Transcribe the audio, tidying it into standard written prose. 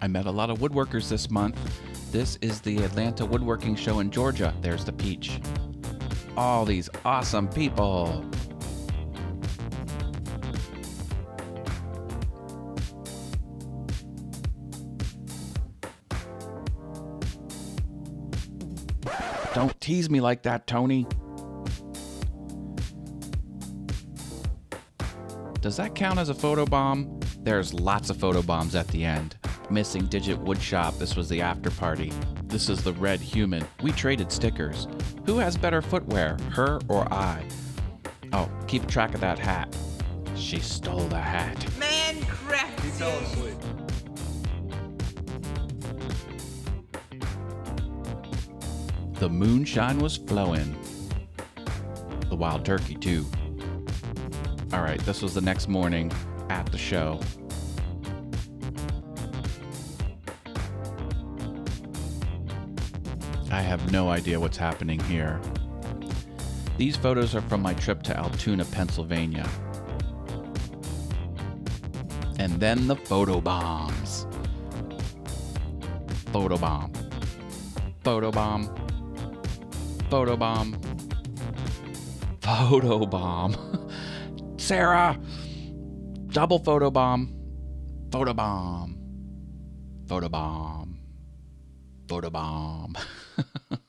I met a lot of woodworkers this month. This is the Atlanta Woodworking Show in Georgia. There's the peach. All these awesome people. Don't tease me like that, Tony. Does that count as a photobomb? There's lots of photobombs at the end. Missing Digit Woodshop, this was the after party. This is the Red Human. We traded stickers. Who has better footwear, her or I? Oh, keep track of that hat. She stole the hat. Man crafted. He fell asleep. The moonshine was flowing. The wild turkey, too. All right, this was the next morning at the show. I have no idea what's happening here. These photos are from my trip to Altoona, Pennsylvania. And then the photobombs. Photobomb. Photobomb. Photobomb. Photobomb. Sarah! Double photobomb. Photobomb. Photobomb. Photobomb.